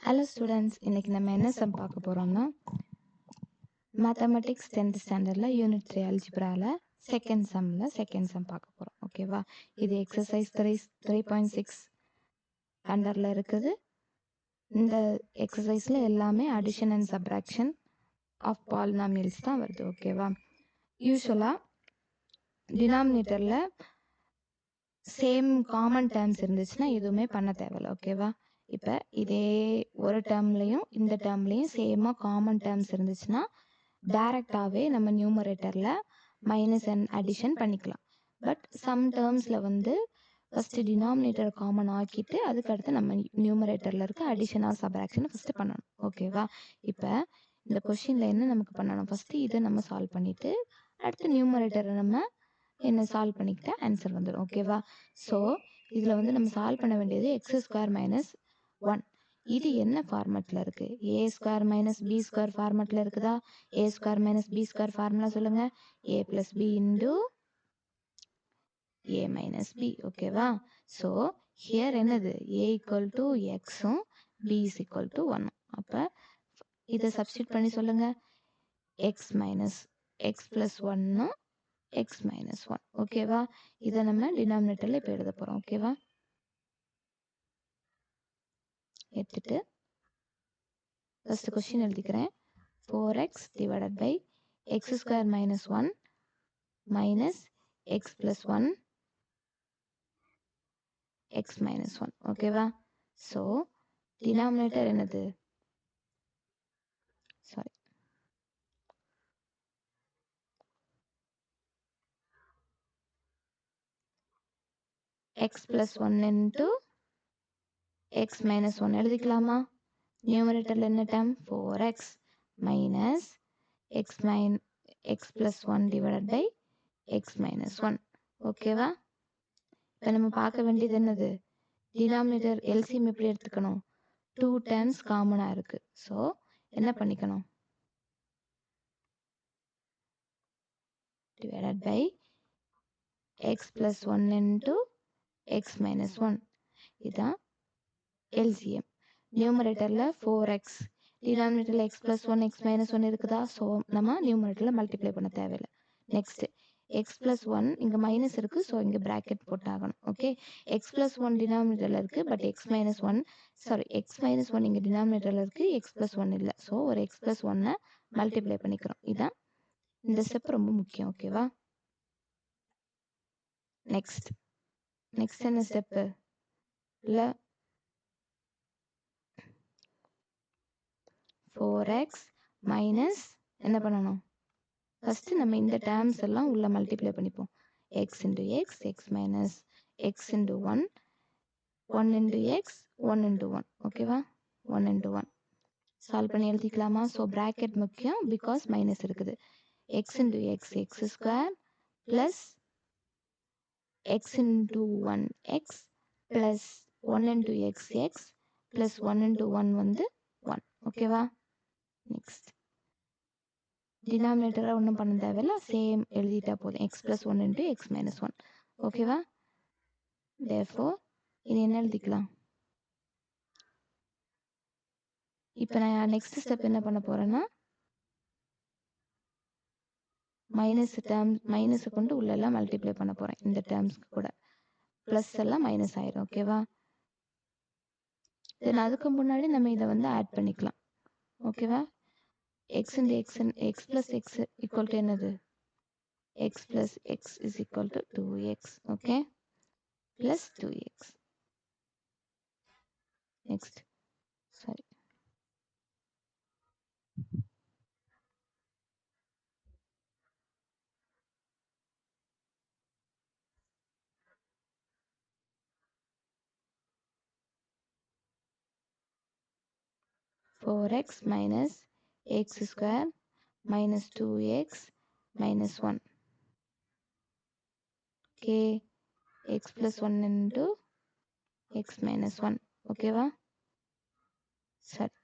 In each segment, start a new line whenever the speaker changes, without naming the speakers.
Hello students, இன்னைக்கு நம்ம என்ன சம் பார்க்க போகிறோம்னா மேத்தமெட்டிக்ஸ் 10th ஸ்டாண்டர்டில் யூனிட் 3 அல்ஜிப்ராவில் செகண்ட் சம் பார்க்க போகிறோம். ஓகேவா? இது எக்ஸசைஸ் 3.6 அண்டரில் இருக்குது. இந்த எக்ஸசைஸில் எல்லாமே addition and subtraction of polynomials தான் வருது. ஓகேவா? யூஸ்வலாக டினாமினேட்டரில் சேம் காமன் டேர்ம்ஸ் இருந்துச்சுன்னா எதுவுமே பண்ண தேவையில்ல. ஓகேவா? இப்போ இதே ஒரு டேர்ம்லையும் இந்த டேர்ம்லையும் சேமாக காமன் டேர்ம்ஸ் இருந்துச்சுன்னா டைரெக்டாகவே நம்ம நியூமரேட்டரில் மைனஸ் அண்ட் அடிஷன் பண்ணிக்கலாம். பட் சம் டேர்ம்ஸில் வந்து ஃபஸ்ட்டு டினாமினேட்டர் காமன் ஆக்கிட்டு அதுக்கடுத்து நம்ம நியூமரேட்டரில் இருக்க அடிஷன் ஆர் சப்ராக்ஷனை ஃபஸ்ட்டு பண்ணணும். ஓகேவா? இப்போ இந்த கொஷினில் என்ன நமக்கு பண்ணணும், ஃபஸ்ட்டு இதை நம்ம சால்வ் பண்ணிவிட்டு அடுத்து நியூமரேட்டரை நம்ம என்ன சால்வ் பண்ணிக்கிட்ட ஆன்சர் வந்துடும். ஓகேவா? ஸோ இதில் வந்து நம்ம சால்வ் பண்ண வேண்டியது x² - 1. இது என்ன ஃபார்மெட்டில் இருக்குது? a² - b² ஃபார்மெட்டில் இருக்குதா? a² - b² ஃபார்முலா சொல்லுங்கள். a + b × a - b. ஓகேவா? ஸோ ஹியர் என்னது? a = x-ம் b = 1. அப்போ இதை சப்ஸ்டியூட் பண்ணி சொல்லுங்கள். x + 1 x - 1. ஓகேவா? இதை நம்ம டினாமினேட்டரில் இப்போ எழுத போகிறோம். ஓகேவா? எடுத்துட்டு ஃபஸ்ட்டு கொஸ்டின் எழுதிக்கிறேன். 4x / x² - 1 minus x + 1 x - 1. ஓகேவா? ஸோ டினாமினேட்டர் என்னது? Sorry, x + 1 × x - 1 எழுதிக்கலாமா? நியூமரேட்டரில் என்ன term? 4x minus x + 1 / x - 1. ஓகேவா? இப்போ நம்ம பார்க்க வேண்டியது என்னது? டினாமினேட்டர் எல்சிஎம் எப்படி எடுத்துக்கணும்? 2 டேர்ம்ஸ் காமனாக இருக்குது. ஸோ என்ன பண்ணிக்கணும்? Divided by x + 1 × x - 1. இதுதான் எல்சிஎம். நியூமரேட்டரில் 4x, டினாமினேட்டரில் x + 1 x - 1 இருக்குதா? ஸோ நம்ம நியூமரேட்டரில் மல்டிப்ளை பண்ண தேவையில்லை. நெக்ஸ்ட்டு x + 1 இங்கே மைனஸ் இருக்குது, ஸோ இங்கே ப்ராக்கெட் போட்டாகணும். ஓகே, x + 1 டினாமினேட்டரில் இருக்குது, பட் x - 1 இங்கே டினாமினேட்டரில் இருக்குது, x + 1 இல்லை. ஸோ ஒரு x + 1 மல்டிப்ளை பண்ணிக்கிறோம். இதுதான் இந்த ஸ்டெப் ரொம்ப முக்கியம். ஓகேவா? நெக்ஸ்ட் என்ன ஸ்டெப்பு? இல்லை 4x மைனஸ் என்ன பண்ணணும்? ஃபஸ்ட்டு நம்ம இந்த டேர்ம்ஸ் எல்லாம் உள்ள மல்டிப்ளை பண்ணிப்போம். x × x, x minus x × 1, 1 × x, 1 × 1. ஓகேவா? 1 × 1 சால்வ் பண்ணி எழுதிக்கலாமா? ஸோ ப்ராக்கெட் முக்கியம், பிகாஸ் மைனஸ் இருக்குது. x × x x² plus x × 1 x plus 1 × x x plus 1 × 1 வந்து 1. ஓகேவா? நெக்ஸ்ட் டினாமினேட்டரை ஒன்றும் பண்ண தேவையில்ல, சேம் எழுதிட்டா போதும். x + 1 × x - 1. ஓகேவா? தேர்ஃபோர் இனி என்ன எழுதிக்கலாம்? இப்போ நான் நெக்ஸ்ட் ஸ்டெப் என்ன பண்ண போகிறேன்னா, மைனஸை கொண்டு உள்ளெல்லாம் மல்டிப்ளை பண்ண போகிறேன். இந்த டேர்ம்ஸ்க்கு கூட ப்ளஸ் எல்லாம் மைனஸ் ஆயிரும். ஓகேவா? தென் அதுக்கு முன்னாடி நம்ம இதை வந்து ஆட் பண்ணிக்கலாம். ஓகேவா? x + x ஈக்குவல் டு என்னது? x + x = 2x. Okay, plus 2x. Next sorry, (4x minus x² minus 2x minus 1). Okay, x + 1 × x - 1. ஓகேவா? சரி,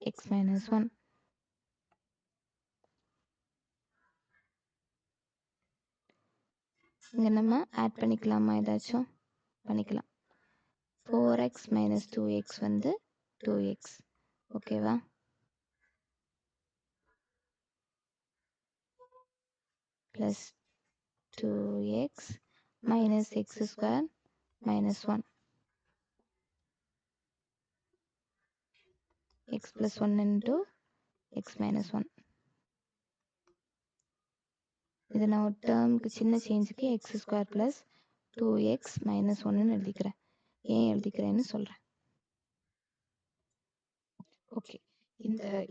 x - 1. இங்கே நம்ம ஆட் பண்ணிக்கலாமா? ஏதாச்சும் பண்ணிக்கலாம். 4x மைனஸ் 2x வந்து 2x. ஓகேவா? Plus 2x minus x square minus 1. x plus 1 into x minus 1. இது நான் ஒரு டேர்முக்கு சின்ன சேஞ்சுக்கு x square plus 2x minus 1ன்னு எழுதிக்கிறேன். ஏன் எழுதிக்கிறேன்னு சொல்கிறேன். ஓகே,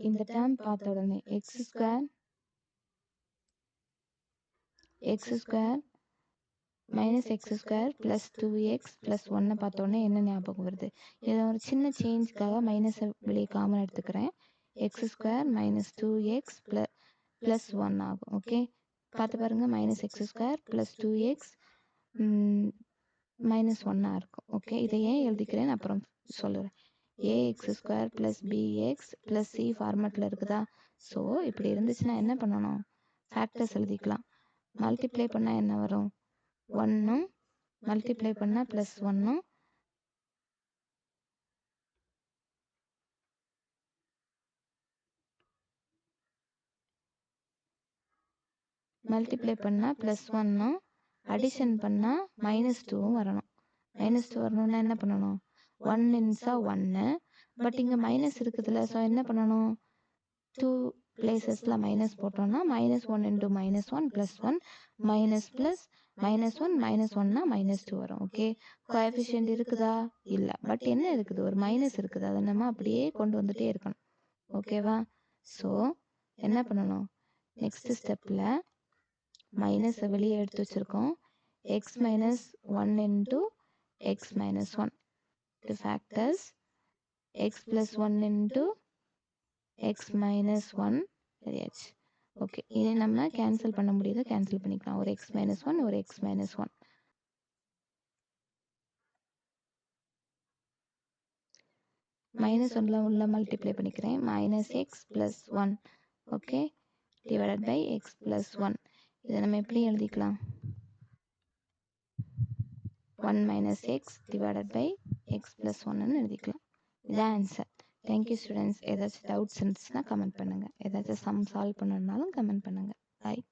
இந்த டேர்ம் பார்த்த உடனே x square minus x square plus 2x plus 1 பார்த்த உடனே என்ன ஞாபகம் வருது? இதில் ஒரு சின்ன சேஞ்சுக்காக மைனஸை வெளியே காமன் எடுத்துக்கிறேன். X square minus 2x plus 1 ஆகும். ஓகே, பார்த்து பாருங்கள். Minus x square plus 2x minus 1 இருக்கும். ஓகே, இதை ஏன் எழுதிக்கிறேன்னு அப்புறம் சொல்லுறேன். A x square plus b x plus c ஃபார்மேட்டில் இருக்குதா? ஸோ இப்படி இருந்துச்சுன்னா என்ன பண்ணணும்? ஃபேக்டர்ஸ் எழுதிக்கலாம். மல்டிப்ளை பண்ணால் என்ன வரும்? 1 மல்டிப்ளை பண்ணால் ப்ளஸ் 1 மல்டிப்ளை பண்ணால் ப்ளஸ் 1 அடிஷன் பண்ணால் மைனஸ் 2 வரணும். மைனஸ் 2 வரணும்னா என்ன பண்ணணும்? 1 இன்ஸா 1. பட் இங்கே மைனஸ் இருக்குதுல்ல, ஸோ என்ன பண்ணணும்? 2 பிளேசஸில் மைனஸ் போட்டோம்னா minus 1 into minus 1 plus 1 minus plus minus 1 minus 1னா மைனஸ் 2 வரும். ஓகே, கோஎஃபிஷியன்ட் இருக்குதா? இல்லை. பட் என்ன இருக்குது? ஒரு மைனஸ் இருக்குது. அதை நம்ம அப்படியே கொண்டு வந்துட்டே இருக்கணும். ஓகேவா? ஸோ என்ன பண்ணணும்? நெக்ஸ்ட் ஸ்டெப்பில் மைனஸை வெளியே எடுத்து வச்சுருக்கோம். X minus 1 into X minus 1 the factors x plus 1 into x minus 1 எழுதியாச்சு. ஓகே, இனி நம்ம கேன்சல் பண்ண முடியுது, கேன்சல் பண்ணிக்கலாம். ஒரு x minus 1 ஒரு x minus 1. மைனஸ் 1ல் உள்ள மல்டிப்ளை பண்ணிக்கிறேன். Minus x plus 1 okay divided by x plus 1. இதை நம்ம எப்படி எழுதிக்கலாம்? 1 minus x divided by x plus 1ன்னு எழுதிக்கலாம். இதான் ஆன்சர். Thank you students. ஏதாச்சும் டவுட்ஸ் இருந்துச்சுன்னா கமெண்ட் பண்ணுங்கள். ஏதாச்சும் சம் சால்வ் பண்ணணுன்னாலும் கமெண்ட் பண்ணுங்கள். பாய்.